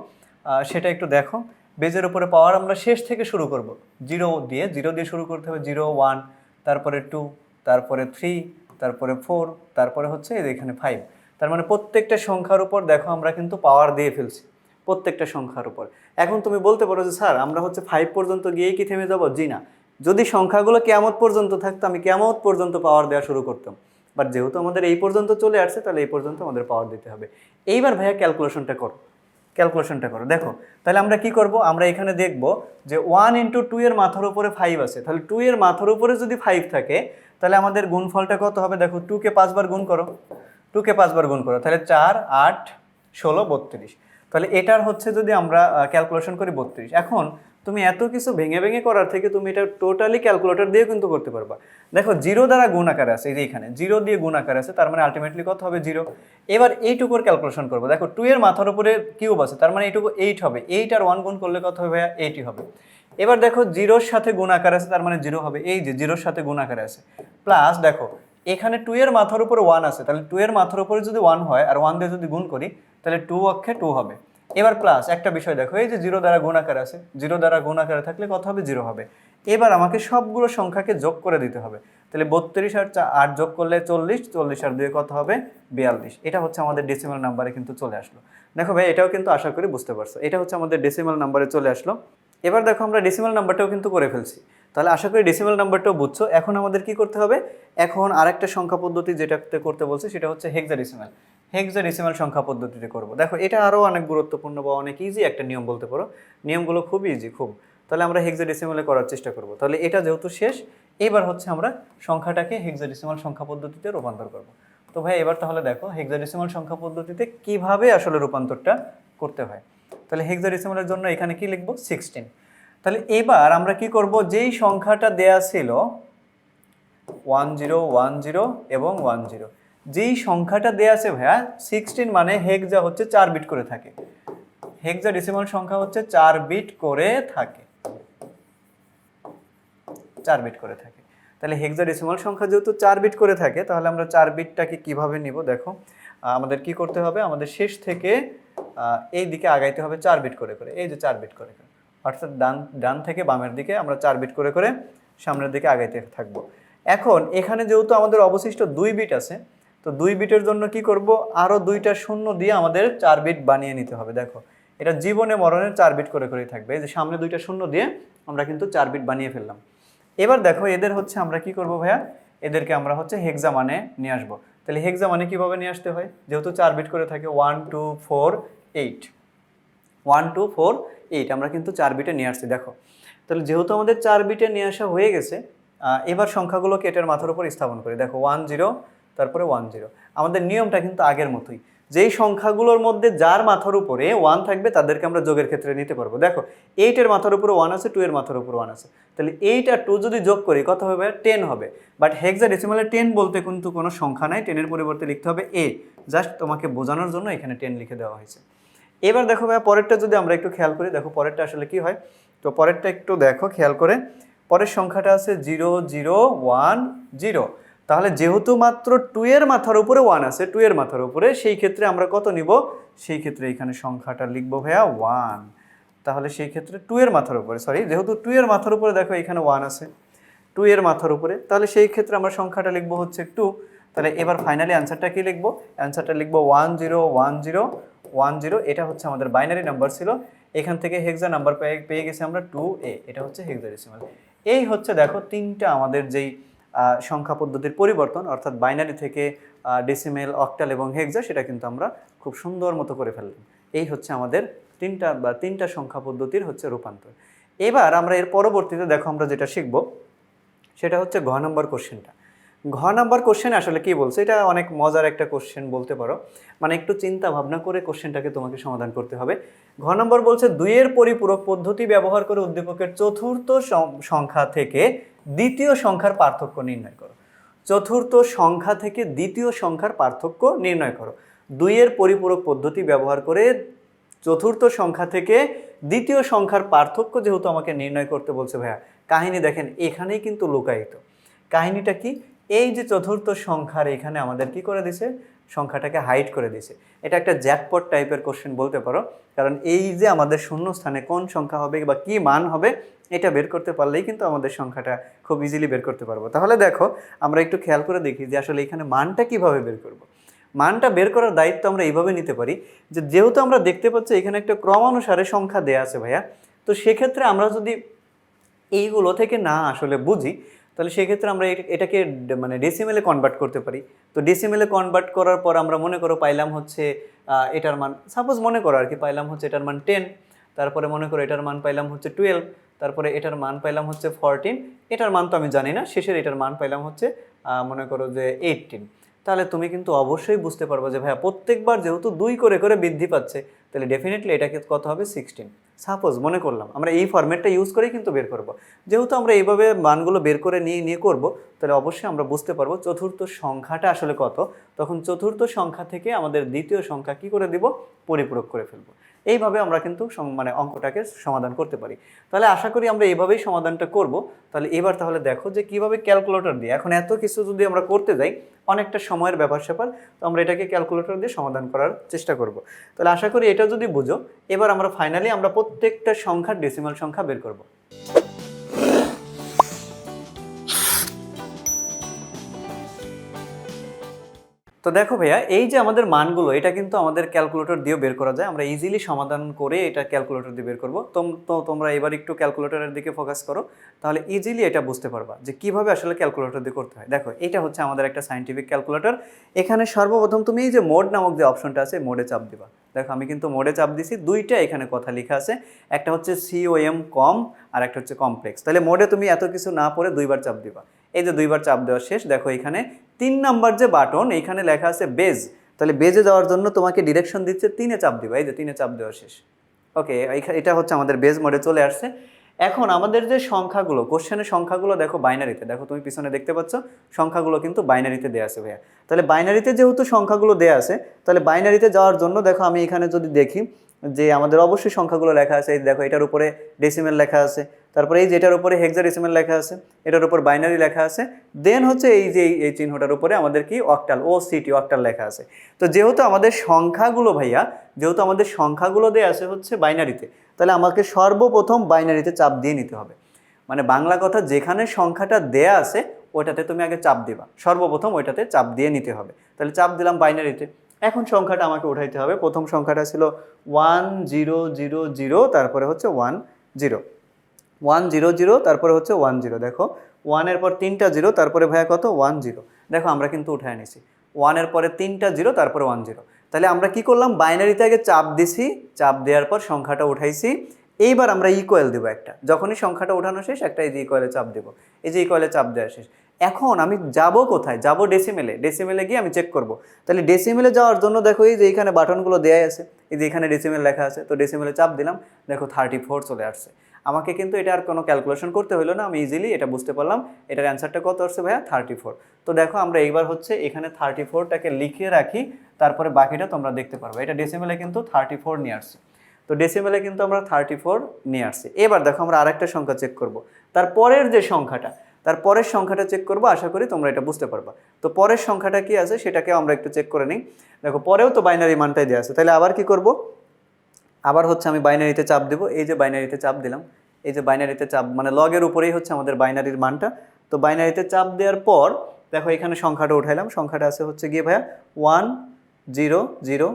সেটা একটু দেখো। বেজের উপরে পাওয়ার আমরা শেষ থেকে শুরু করব, 0 দিয়ে শুরু করতে হবে। 0 1, তারপরে 2, তারপরে 3, তারপরে 4, তারপরে হচ্ছে এখানে 5। তার মানে প্রত্যেকটা সংখ্যার উপর দেখো আমরা কিন্তু পাওয়ার দিয়ে ফেলছি, প্রত্যেকটা সংখ্যার উপর। এখন তুমি বলতে পারো যে স্যার আমরা হচ্ছে 5 পর্যন্ত গিয়েই কি থেমে যাবো? জি না, যদি সংখ্যাগুলো কিয়ামত পর্যন্ত থাকতো আমি কিয়ামত পর্যন্ত পাওয়ার দেওয়া শুরু করতাম। বাট যেহেতু আমাদের এই পর্যন্ত চলে আসছে, তাহলে এই পর্যন্ত আমাদের পাওয়ার দিতে হবে। এইবার ভাইয়া ক্যালকুলেশনটা করো। দেখো তাহলে আমরা কি করব, আমরা এখানে দেখব যে 1 ইন্টু 2 এর মাথার উপরে 5 আছে, তাহলে 2 এর মাথার উপরে যদি 5 থাকে, তাহলে আমাদের গুণফলটা কত হবে? দেখো 2কে 5 বার গুণ করো, তাহলে 4 8 16 32। তাহলে এটার হচ্ছে যদি আমরা ক্যালকুলেশন করি 32। এখন তুমি এত কিছু ভেঙে ভেঙে করার থেকে তুমি এটা টোটালি ক্যালকুলেটর দিয়ে কিন্তু করতে পারবা। দেখো 0 দ্বারা গুণ আকারে আছে, এই যে এখানে 0 দিয়ে গুণ আকারে আছে, তার মানে আলটিমেটলি কত হবে? 0। এবার এইটুকুর ক্যালকুলেশন করবো। দেখো 2 এর মাথার উপরে কিউব আছে, তার মানে এইটুকু 8 হবে। 8 আর 1 গুণ করলে কত হবে? 80 হবে। এবার দেখো 0-র সাথে গুণ আকারে আছে, তার মানে 0 হবে, এই যে 0-র সাথে গুণ আকারে আছে। প্লাস দেখো এখানে 2 এর মাথার উপরে 1 আছে, তাহলে 2 এর মাথার উপরে যদি 1 হয় আর 1 দিয়ে যদি গুণ করি, তাহলে 2 অক্ষে 2 হবে। এবার প্লাস একটা বিষয় দেখো, এই যে 0 দ্বারা গুণ আকারে আছে, 0 দ্বারা গুণ আকারে থাকলে কত হবে? 0 হবে। এবার আমাকে সবগুলো সংখ্যাকে যোগ করে দিতে হবে। তাহলে 32 আর 8 যোগ করলে 40, 40 আর 2 কত হবে? 42। এটা হচ্ছে আমাদের ডেসিমাল নাম্বারে কিন্তু চলে আসলো। দেখো ভাই এটাও কিন্তু আশা করি বুঝতে পারছো, এটা হচ্ছে আমাদের ডেসিমাল নাম্বারে চলে আসলো। এবার দেখো আমরা ডেসিমাল নাম্বারটাও কিন্তু করে ফেলছি, তাহলে আশা করি ডেসিমাল নাম্বারটাও বুঝছো। এখন আমাদের কি করতে হবে? এখন আরেকটা সংখ্যা পদ্ধতি যেটাতে করতে বলছি সেটা হচ্ছে হেক্সাডেসিমাল সংখ্যা পদ্ধতিতে করব। দেখো এটা আরও অনেক গুরুত্বপূর্ণ বা অনেক ইজি একটা নিয়ম বলতে পারো, নিয়মগুলো খুব ইজি খুব। তাহলে আমরা হেক্সাডেসিমালে করার চেষ্টা করব। তাহলে এটা যেহেতু শেষ, এবার হচ্ছে আমরা সংখ্যাটাকে হেক্সাডেসিমাল সংখ্যা পদ্ধতিতে রূপান্তর করব। তো ভাই এবার তাহলে দেখো হেক্সাডেসিমাল সংখ্যা পদ্ধতিতে কিভাবে আসলে রূপান্তরটা করতে হয়। তাহলে হেক্সাডেসিমালের জন্য এখানে কি লিখব? 16। তাহলে এবার আমরা কি করব, যেই সংখ্যাটা দেয়া ছিল 1010 এবং 10, যেই সংখ্যাটা দেয়া আছে ভাইয়া 16 মানে হেক্সা হচ্ছে 4 বিট করে থাকে, হেক্সাডেসিমাল সংখ্যা হচ্ছে 4 বিট করে থাকে, 4 বিট করে থাকে। তাহলে হেক্সাডেসিমাল সংখ্যা যেহেতু 4 বিট করে থাকে, তাহলে আমরা 4 বিটটাকে কিভাবে নিব দেখো, আমাদের কি করতে হবে, আমাদের শেষ থেকে এই দিকে আগাইতে হবে 4 বিট করে করে, এই যে 4 বিট করে করে, অর্থাৎ ডান থেকে বামের দিকে আমরা 4 বিট করে করে সামনের দিকে আগাইতে থাকবো। এখন এখানে যেহেতু আমাদের অবশিষ্ট 2 বিট আছে, তো 2 বিটের জন্য কি করব, আরও 2টা শূন্য দিয়ে আমাদের 4 বিট বানিয়ে নিতে হবে। দেখো এটা জীবনে মরণে 4 বিট করে করেই থাকবে, এই যে সামনে 2টা শূন্য দিয়ে আমরা কিন্তু 4 বিট বানিয়ে ফেললাম। এবার দেখো এদের হচ্ছে আমরা কি করব ভাইয়া, এদেরকে আমরা হচ্ছে হেক্সা মানে নিয়ে আসবো। তাহলে হেক্সা মানে কিভাবে নিয়ে আসতে হয়, যেহেতু 4 বিট করে থাকে 1 2 4 8, 1 2 4 8 আমরা কিন্তু 4 বিটে নিয়ে আসছি। দেখো তাহলে যেহেতু আমাদের 4 বিটে নিয়ে আসা হয়ে গেছে, এবার সংখ্যাগুলোকে এটার মাথার উপর স্থাপন করি। দেখো 1 0 তারপরে 1 0, আমাদের নিয়মটা কিন্তু আগের মতোই, যেই সংখ্যাগুলোর মধ্যে যার মাথার উপরে 1 থাকবে তাদেরকে আমরা যোগের ক্ষেত্রে নিতে পারবো। দেখো 8 এর মাথার উপরে 1 আছে, 2 এর মাথার উপর 1 আছে, তাহলে 8 আর 2 যদি যোগ করি কত হবে, 10 হবে। বাট হেক্সাডেসিমালে 10 বলতে কিন্তু কোনো সংখ্যা নাই, 10 এর পরিবর্তে লিখতে হবে a, জাস্ট তোমাকে বোঝানোর জন্য এখানে 10 লিখে দেওয়া হয়েছে। এবার দেখো ভাইয়া পরেরটা যদি আমরা একটু খেয়াল করি, দেখো পরেরটা আসলে কি হয়, তো পরেরটা একটু দেখো খেয়াল করে, পরের সংখ্যাটা আছে 0 0 1 0, তাহলে যেহেতু মাত্র 2 এর মাথার উপরে 1 আছে, 2 এর মাথার উপরে, সেই ক্ষেত্রে আমরা কত নিব, সেই ক্ষেত্রে এখানে সংখ্যাটা লিখবো ভাইয়া 1। তাহলে সেই ক্ষেত্রে 2 এর মাথার উপরে, সরি যেহেতু 2 এর মাথার উপরে দেখো এখানে 1 আছে, 2 এর মাথার উপরে, তাহলে সেই ক্ষেত্রে আমরা সংখ্যাটা লিখবো হচ্ছে 2। তাহলে এবার ফাইনালি অ্যান্সারটা কি লিখবো, অ্যান্সারটা লিখবো 1 0 1 0 1 0, এটা হচ্ছে আমাদের বাইনারি নাম্বার ছিল, এখান থেকে হেক্সা নাম্বার পেয়ে গেছি আমরা 2a, এটা হচ্ছে হেক্সাডেসিমাল। এই হচ্ছে দেখো তিনটা আমাদের যেই সংখ্যা পদ্ধতির পরিবর্তন, অর্থাৎ বাইনারি থেকে ডেসিমেল, অক্টাল এবং হেক্সা, সেটা কিন্তু আমরা খুব সুন্দর মতো করে ফেললাম। এই হচ্ছে আমাদের তিনটা সংখ্যা পদ্ধতির হচ্ছে রূপান্তর। এবার আমরা এর পরবর্তীতে দেখো আমরা যেটা শিখব সেটা হচ্ছে ঘ নম্বর কোশ্চেনটা। ঘ নাম্বার কোশ্চেন আসলে কি বলছে, এটা অনেক মজার একটা কোশ্চেন বলতে পারো, মানে একটু চিন্তা ভাবনা করে কোশ্চেনটাকে তোমাকে সমাধান করতে হবে। ঘ নম্বর বলছে 2 এর পরিপূরক পদ্ধতি ব্যবহার করে উদ্দীপকের চতুর্থ সংখ্যা থেকে দ্বিতীয় সংখ্যার পার্থক্য নির্ণয় করো। চতুর্থ সংখ্যা থেকে দ্বিতীয় সংখ্যার পার্থক্য নির্ণয় করো। 2 এর পরিপূরক পদ্ধতি ব্যবহার করে চতুর্থ সংখ্যা থেকে দ্বিতীয় সংখ্যার পার্থক্য যেহেতু আমাকে নির্ণয় করতে বলছে ভাইয়া, কাহিনী দেখেন এখানেই কিন্তু লুকায়িত। কাহিনীটা কি, এই যে চতুর্থ সংখ্যার এখানে আমাদের কি করে দিছে, সংখ্যাটাকে হাইড করে দিছে। এটা একটা জ্যাকপট টাইপের কোশ্চেন বলতে পারো, কারণ এই যে আমাদের শূন্য স্থানে কোন সংখ্যা হবে বা কি মান হবে এটা বের করতে পারলেই কিন্তু আমাদের সংখ্যাটা খুব ইজিলি বের করতে পারবো। তাহলে দেখো আমরা একটু খেয়াল করে দেখি যে আসলে এখানে মানটা কিভাবে বের করব। মানটা বের করার দায়িত্ব আমরা এইভাবে নিতে পারি যে যেহেতু আমরা দেখতে পাচ্ছি এখানে একটা ক্রমানুসারে সংখ্যা দেয়া আছে ভাইয়া, তো সেক্ষেত্রে আমরা যদি এইগুলো থেকে না আসলে বুঝি, তাহলে সেক্ষেত্রে আমরা এটাকে মানে ডেসিমেলে কনভার্ট করতে পারি। তো ডেসিমেলে কনভার্ট করার পর আমরা মনে করো পাইলাম হচ্ছে এটার মান, সাপোজ মনে করো আর কি, পাইলাম হচ্ছে এটার মান 10, তারপরে মনে করো এটার মান পাইলাম হচ্ছে 12, তারপরে এটার মান পাইলাম হচ্ছে 14, এটার মান তো আমি জানি না, শেষের এটার মান পাইলাম হচ্ছে মনে করো যে 18। তাহলে তুমি কিন্তু অবশ্যই বুঝতে পারবে যে ভাইয়া প্রত্যেকবার যেহেতু 2 করে করে বৃদ্ধি পাচ্ছে, তাহলে ডেফিনেটলি এটাকে কত হবে, 16। সাপোজ মনে করলাম আমরা এই ফরম্যাটটা ইউজ করেই কিন্তু বের করব। যেহেতু আমরা এইভাবে মানগুলো বের করে নিয়ে করব, তাহলে অবশ্যই আমরা বুঝতে পারবো চতুর্থ সংখ্যাটা আসলে কত, তখন চতুর্থ সংখ্যা থেকে আমাদের দ্বিতীয় সংখ্যা কি করে দিব, পরিপূরক করে ফেলবো। এইভাবে আমরা কিন্তু মানে অঙ্কটাকে সমাধান করতে পারি। তাহলে আশা করি আমরা এইভাবেই সমাধানটা করব। তাহলে এবার তাহলে দেখো যে কিভাবে ক্যালকুলেটর দিয়ে, এখন এত কিছু যদি আমরা করতে যাই অনেকটা সময়ের ব্যাপার স্যাপার, তো আমরা এটাকে ক্যালকুলেটর দিয়ে সমাধান করার চেষ্টা করব। তাহলে আশা করি এটা যদি বুঝো, এবার আমরা ফাইনালি আমরা প্রত্যেকটা সংখ্যার ডেসিমাল সংখ্যা বের করব। তো দেখো ভাইয়া এই যে আমাদের মানগুলো, এটা কিন্তু আমাদের ক্যালকুলেটর দিয়েও বের করা যায়, আমরা ইজিলি সমাধান করে এটা ক্যালকুলেটর দিয়ে বের করব। তো তোমরা এবার একটু ক্যালকুলেটরের দিকে ফোকাস করো, তাহলে ইজিলি এটা বুঝতে পারবা যে কিভাবে আসলে ক্যালকুলেটর দিয়ে করতে হয়। দেখো এটা হচ্ছে আমাদের একটা সায়েন্টিফিক ক্যালকুলেটর। এখানে সর্বপ্রথম তুমি এই যে মোড নামক যে অপশনটা আছে, মোডে চাপ দিবা। দেখো আমি কিন্তু মোডে চাপ দিছি, দুইটা এখানে কথা লেখা আছে, একটা হচ্ছে COM কম আর একটা হচ্ছে কমপ্লেক্স। তাহলে মোডে তুমি এত কিছু না পড়ে 2বার চাপ দিবা। এই যে 2বার চাপ দেওয়া শেষ, দেখো এখানে 3 নাম্বার যে বাটন, এখানে লেখা আছে বেজ। তাহলে বেজে যাওয়ার জন্য তোমাকে ডিরেকশন দিচ্ছে 3-এ চাপ দিবা। এই যে 3-এ চাপ দেওয়া শেষ। ওকে, এটা হচ্ছে আমাদের বেজ মোডে চলে আসছে। এখন আমাদের যে সংখ্যাগুলো, কোশ্চেনের সংখ্যাগুলো দেখো বাইনারিতে, দেখো তুমি পিছনে দেখতে পাচ্ছ সংখ্যাগুলো কিন্তু বাইনারিতে দেওয়া আছে ভাইয়া। তাহলে বাইনারিতে যেহেতু সংখ্যাগুলো দেওয়া আছে, তাহলে বাইনারিতে যাওয়ার জন্য দেখো আমি এখানে যদি দেখি যে আমাদের অবশ্যই সংখ্যাগুলো লেখা আছে। এই দেখো এটার উপরে ডেসিমেল লেখা আছে, তারপরে এই যে এটার উপরে হেক্সাডেসিমেল লেখা আছে, এটার উপর বাইনারি লেখা আছে, দেন হচ্ছে এই যে এই চিহ্নটার উপরে আমাদের কি অক্টাল, OCT অক্টাল লেখা আছে। তো যেহেতু আমাদের সংখ্যাগুলো ভাইয়া, যেহেতু আমাদের সংখ্যাগুলো দেওয়া আছে হচ্ছে বাইনারিতে, তাহলে আমাকে সর্বপ্রথম বাইনারিতে চাপ দিয়ে নিতে হবে। মানে বাংলা কথা, যেখানে সংখ্যাটা দেয়া আছে ওইটাতে তুমি আগে চাপ দিবা, সর্বপ্রথম ওইটাতে চাপ দিয়ে নিতে হবে। তাহলে চাপ দিলাম বাইনারিতে। এখন সংখ্যাটা আমাকে উঠাইতে হবে। প্রথম সংখ্যাটা ছিল 1000, তারপরে হচ্ছে 10, 100, তারপরে হচ্ছে 10। দেখো 1-এর পর 3টা 0, তারপরে ভাইয়া কত 10। দেখো আমরা কিন্তু উঠায় নিছি 1-এর পরে 3টা 0, তারপরে 10। তাহলে আমরা কি করলাম, বাইনারিতে আগে চাপ দিছি, চাপ দেওয়ার পর সংখ্যাটা উঠাইছি। এইবার আমরা ইকুয়াল দেবো একটা, যখনই সংখ্যাটা উঠানো শেষ একটা এই যে ইকুয়ালে চাপ দেবো, এই যে ইকুয়ালে চাপ দেওয়া শেষ। এখন আমি যাব কোথায়, যাব ডেসিমেলে। ডেসিমেলে গিয়ে আমি চেক করব। তাহলে ডেসিমেলে যাওয়ার জন্য দেখো এই যে এইখানে বাটনগুলো দেওয়া আছে, এই যে এখানে ডেসিমেল লেখা আছে, তো ডেসিমেলে চাপ দিলাম, দেখো 34 চলে আসছে। আমাকে কিন্তু এটা আর কোনো ক্যালকুলেশন করতে হলো না, আমি ইজিলি এটা বুঝতে পারলাম এটার অ্যান্সারটা কত আসছে ভাইয়া 34। তো দেখো আমরা এইবার হচ্ছে এখানে 34টাকে লিখে রাখি, তারপরে বাকিটা তোমরা দেখতে পারবে। এটা ডেসিমেলে কিন্তু 34 নিয়ে আসছে। তো ডেসিমেলে কিন্তু আমরা 34 নিয়ে আসছি। এবার দেখো আমরা আরেকটা সংখ্যা চেক করব, তারপরের যে সংখ্যাটা, তারপরের সংখ্যাটা চেক করবো। আশা করি তোমরা এটা বুঝতে পারবা। তো পরের সংখ্যাটা কি আছে সেটাকে আমরা একটু চেক করে নিই। দেখো পরেও তো বাইনারি মানটাই দেওয়া আছে, তাহলে আবার কি করব, আবার হচ্ছে আমি বাইনারিতে চাপ দেবো। এই যে বাইনারিতে চাপ দিলাম, এই যে বাইনারিতে চাপ মানে লগের উপরেই হচ্ছে আমাদের বাইনারির মানটা। তো বাইনারিতে চাপ দেওয়ার পর দেখো এখানে সংখ্যাটা উঠাইলাম, সংখ্যাটা আছে হচ্ছে গিয়ে ভাইয়া 100,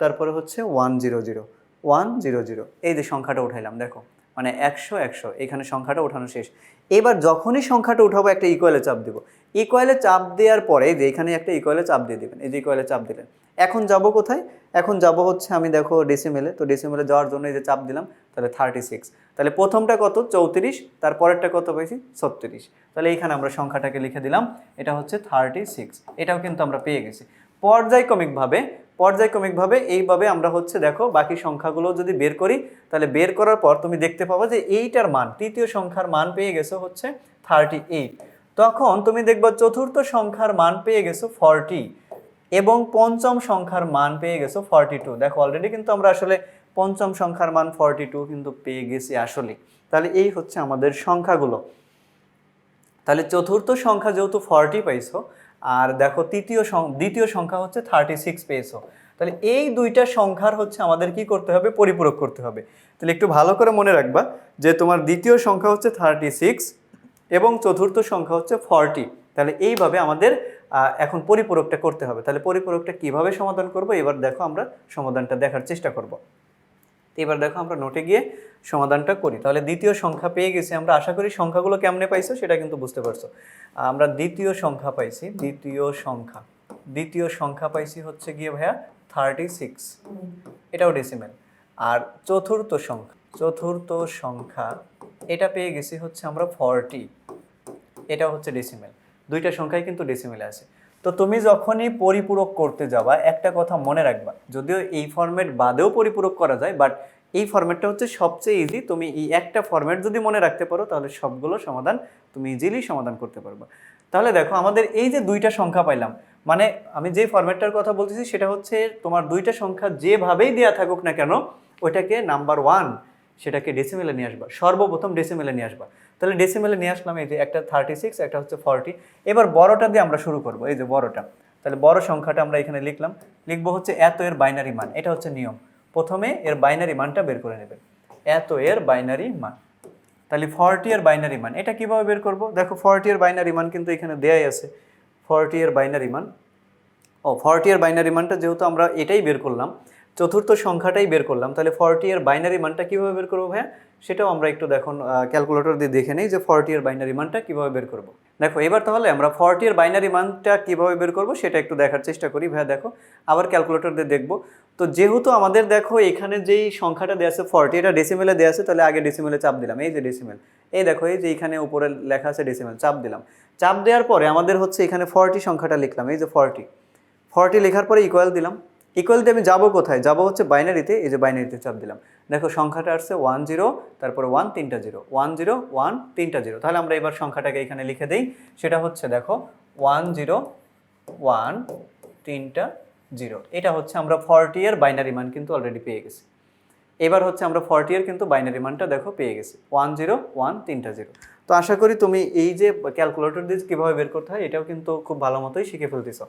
তারপরে হচ্ছে 100, এই যে সংখ্যাটা উঠাইলাম। দেখো মানে 100, 100, এখানে সংখ্যাটা উঠানো শেষ। এবার যখনই সংখ্যাটা উঠাবো একটা ইকুয়ালে চাপ দেবো। ইকুয়ালে চাপ দেওয়ার পরে এই যে এখানে একটা ইকুয়ালে চাপ দিয়ে দেবেন, এই যে ইকুয়ালে চাপ দিলেন। এখন যাব কোথায়, এখন যাব হচ্ছে আমি দেখো ডেসিমেলে। তো ডেসিমেলে যাওয়ার জন্য এই যে চাপ দিলাম, তাহলে 36। তাহলে প্রথমটা কত 34, তারপরেরটা কত পেয়েছি 36। তাহলে এইখানে আমরা সংখ্যাটাকে লিখে দিলাম, এটা হচ্ছে 36। এটাও কিন্তু আমরা পেয়ে গেছি। পর্যায়ক্রমিকভাবে এইভাবে আমরা হচ্ছে দেখো বাকি সংখ্যাগুলো যদি বের করি, তাহলে বের করার পর তুমি দেখতে পাবো যে এইটার মান, তৃতীয় সংখ্যার মান পেয়ে গেছো হচ্ছে 38। তখন তুমি দেখবা চতুর্থ সংখ্যার মান পেয়ে গেছো 40 এবং পঞ্চম সংখ্যার মান পেয়ে গেছো 42। দেখো অলরেডি কিন্তু আমরা আসলে পঞ্চম সংখ্যার মান 42 কিন্তু পেয়ে গেছি আসলে। তাহলে এই হচ্ছে আমাদের সংখ্যাগুলো। তাহলে চতুর্থ সংখ্যা যেহেতু 40 পাইছো, আর দেখো দ্বিতীয় সংখ্যা হচ্ছে 36 পেয়েছো, তাহলে এই দুইটা সংখ্যার হচ্ছে আমাদের কি করতে হবে, পরিপূরক করতে হবে। তাহলে একটু ভালো করে মনে রাখবা যে তোমার দ্বিতীয় সংখ্যা হচ্ছে 36 এবং চতুর্থ সংখ্যা হচ্ছে 40। তাহলে এইভাবে আমাদের এখন পরিপূরকটা করতে হবে। তাহলে পরিপূরকটা কিভাবে সমাধান করব, এবার দেখো আমরা সমাধানটা দেখার চেষ্টা করব। এবার দেখো আমরা নোটে গিয়ে সমাধানটা করি। তাহলে দ্বিতীয় সংখ্যা পেয়ে গেছি আমরা। আশা করি সংখ্যাগুলো কেমনে পাইছো সেটা কিন্তু বুঝতে পারছো। আমরা দ্বিতীয় সংখ্যা পাইছি, দ্বিতীয় সংখ্যা পাইছি হচ্ছে গিয়ে ভাইয়া 36, এটাও ডেসিমেল। আর চতুর্থ সংখ্যা এটা পেয়ে গেছি হচ্ছে আমরা 40, এটা হচ্ছে ডেসিমেল। দুইটা সংখ্যাই কিন্তু ডেসিমেলে আছে। তো তুমি যখনই পরিপূরক করতে যাবা একটা কথা মনে রাখবা, যদিও এই ফরম্যাট বাদেও পরিপূরক করা যায়, বাট এই ফরম্যাটটা হচ্ছে সবচেয়ে ইজি। তুমি এই একটা ফরম্যাট যদি মনে রাখতে পারো তাহলে সবগুলো সমাধান তুমি ইজিলি সমাধান করতে পারবা। তাহলে দেখো আমাদের এই যে দুইটা সংখ্যা পাইলাম, মানে আমি যে ফরম্যাটটার কথা বলতেছি সেটা হচ্ছে তোমার দুইটা সংখ্যা যেভাবেই দেওয়া থাকুক না কেন, ওইটাকে নাম্বার 1 সেটাকে ডেসিমেলে নিয়ে আসবা, সর্বপ্রথম ডেসিমেলে নিয়ে আসবা। তাহলে ডেসিমেলে নিয়ে আসলাম, এই যে একটা 36, একটা হচ্ছে 40। এবার বড়টা দিয়ে আমরা শুরু করব, এই যে বড়টা। তাহলে বড় সংখ্যাটা আমরা এখানে লিখবো হচ্ছে এত এর বাইনারি মান। এটা হচ্ছে নিয়ম, প্রথমে এর বাইনারি মানটা বের করে নেবেন, এত এর বাইনারি মান। তাহলে 40 এর বাইনারি মান এটা কিভাবে বের করব, দেখো 40 এর বাইনারি মান কিন্তু এখানে দেয়াই আছে। 40 এর বাইনারি মান, 40 এর বাইনারি মানটা যেহেতু আমরা এটাই বের করলাম, চতুর্থ সংখ্যাটাই বের করলাম, তাহলে 40 এর বাইনারি মানটা কীভাবে বের করবো ভাইয়া, সেটাও আমরা একটু দেখুন ক্যালকুলেটর দিয়ে দেখে নিই যে 40 এর বাইনারি মানটা কীভাবে বের করব। দেখো এবার তাহলে আমরা 40 এর বাইনারি মানটা কীভাবে বের করব সেটা একটু দেখার চেষ্টা করি ভাইয়া। দেখো আবার ক্যালকুলেটর দিয়ে দেখবো। তো যেহেতু আমাদের দেখো এখানে যেই সংখ্যাটা দেওয়া আছে 40, এটা ডেসিমেলে দেওয়া আছে, তাহলে আগে ডেসিমেলে চাপ দিলাম, এই যে ডেসিমেল, এই দেখো এই যে এখানে উপরে লেখা আছে ডেসিমেল, চাপ দিলাম। চাপ দেওয়ার পরে আমাদের হচ্ছে এখানে 40 সংখ্যাটা লিখলাম, এই যে 40 লেখার পরে ইকুয়াল দিলাম। ইকুয়াল দিয়ে আমি যাবো কোথায়, যাবো হচ্ছে বাইনারিতে, এই যে বাইনারিতে চাপ দিলাম, দেখো সংখ্যাটা আসছে 1 0, তারপরে 1 3টা 0, 1 0 1 3টা 0। তাহলে আমরা এবার সংখ্যাটাকে এখানে লিখে দিই, সেটা হচ্ছে দেখো 1 0 1 3টা 0। এটা হচ্ছে আমরা 40 এর বাইনারি মান কিন্তু অলরেডি পেয়ে গেছি। এবার হচ্ছে আমরা 40 এর কিন্তু বাইনারি মানটা দেখো পেয়ে গেছি, 1 0 1 3টা 0। তো আশা করি তুমি এই যে ক্যালকুলেটর দিয়ে কীভাবে বের করতে হয় এটাও কিন্তু খুব ভালো মতোই শিখে ফেলতেছ।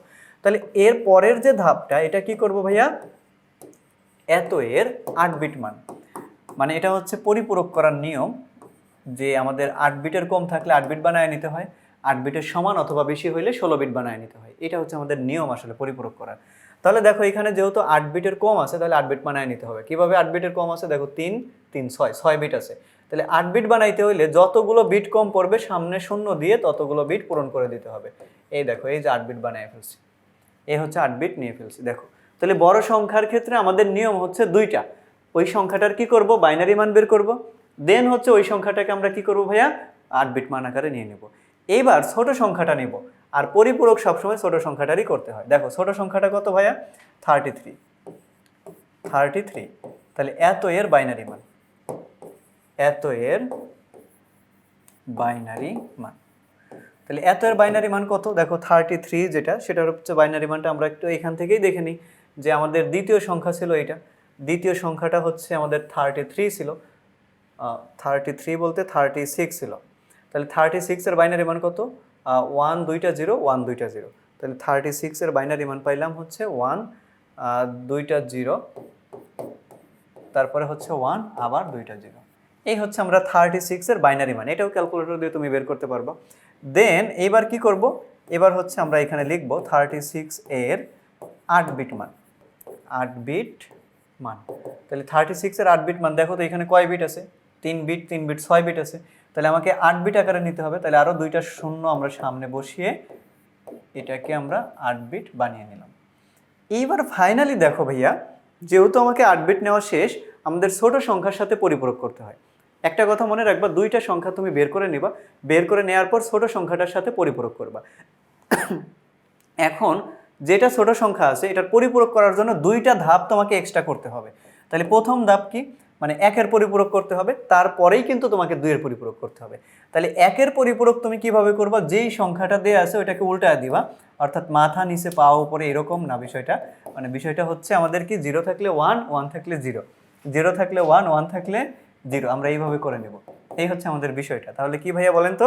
তাহলে এর পরের যে ধাপটা, এটা কি করব ভাইয়া, এত এর 8 বিট মান, মানে এটা হচ্ছে পরিপূরক করার নিয়ম, যে আমাদের 8 বিটের কম থাকলে 8 বিট বানায় নিতে হয়, 8 বিটের সমান অথবা বেশি হইলে 16 বিট বানায় নিতে হয়। এটা হচ্ছে আমাদের নিয়ম আসলে পরিপূরক করার। তাহলে দেখো এখানে যেহেতু 8 বিটের কম আছে, তাহলে 8 বিট বানায় নিতে হবে। কিভাবে 8 বিটের কম আছে, দেখো 3 3 6 বিট আছে, তাহলে 8 বিট বানাইতে হইলে যতগুলো বিট কম পড়বে সামনে শূন্য দিয়ে ততগুলো বিট পূরণ করে দিতে হবে। এই দেখো এই যে 8 বিট বানায় ফেলছি, এই হচ্ছে 8 বিট নিয়ে ফেলছি। দেখো তাহলে বড় সংখ্যার ক্ষেত্রে আমাদের নিয়ম হচ্ছে দুইটা, ওই সংখ্যাটার কি করব, বাইনারি মান বের করব, দেন হচ্ছে ওই সংখ্যাটাকে আমরা কি করব ভাইয়া, 8 বিট মান আকারে নিয়ে নেব। এইবার ছোট সংখ্যাটা নেব, আর পরিপূরক সবসময় ছোট সংখ্যাটারই করতে হয়। দেখো ছোট সংখ্যাটা কত ভাইয়া, 33 33। তাহলে এত এর বাইনারি মান, এত এর বাইনারি মান, তাহলে এত এর বাইনারি মান কত, দেখো 33 যেটা, সেটার হচ্ছে বাইনারি মানটা আমরা একটু এখান থেকেই দেখে নিই, যে আমাদের দ্বিতীয় সংখ্যা ছিল এটা, দ্বিতীয় সংখ্যাটা হচ্ছে আমাদের 33 ছিল, 33 বলতে 36 ছিল। তাহলে 36 এর বাইনারি মান কত, 1 2টা 0 1 2টা 0। তাহলে 36 এর বাইনারি মান পাইলাম হচ্ছে 1 2টা 0, তারপরে হচ্ছে 1 আবার 2টা 0। এই হচ্ছে আমরা 36 এর বাইনারি মান, এটাও ক্যালকুলেটর দিয়ে তুমি বের করতে পারবা। দেন এবার কি করব, এবার হচ্ছে আমরা এখানে লিখব 36 এর 8 বিট মান, 8 বিট মান। তাহলে 36 এর 8 বিট মান, দেখো তো এখানে কয় বিট আছে, 3 বিট 3 বিট 6 বিট আছে, তাহলে আমাকে 8 বিট আকারে নিতে হবে। তাহলে আরও দুইটা শূন্য আমরা সামনে বসিয়ে এটাকে আমরা 8 বিট বানিয়ে নিলাম। এইবার ফাইনালি দেখো ভাইয়া, যেহেতু আমাকে 8 বিট নেওয়া শেষ, আমাদের ছোট সংখ্যার সাথে পরিপূরক করতে হয়। একটা কথা মনে রাখবা, দুইটা সংখ্যা তুমি বের করে নিবা, বের করে নেওয়ার পর ছোট সংখ্যাটার সাথে পরিপূরক করবা। এখন যেটা ছোট সংখ্যা আছে এটার পরিপূরক করার জন্য দুইটা ধাপ তোমাকে এক্সট্রা করতে হবে। তাহলে প্রথম ধাপ কি, মানে 1 এর পরিপূরক করতে হবে, তারপরেই কিন্তু তোমাকে 2 এর পরিপূরক করতে হবে। তাহলে 1 এর পরিপূরক তুমি কিভাবে করবা, যেই সংখ্যাটা দেয়া আছে ওইটাকে উল্টায় দিবা, অর্থাৎ মাথা নিচে পা উপরে, এরকম না বিষয়টা, মানে বিষয়টা হচ্ছে আমাদের কি 0 থাকলে 1 1 থাকলে 0, 0 থাকলে 1 1 থাকলে 0, আমরা এইভাবে করে নেব। এই হচ্ছে আমাদের বিষয়টা। তাহলে কি ভাইয়া বলেন তো,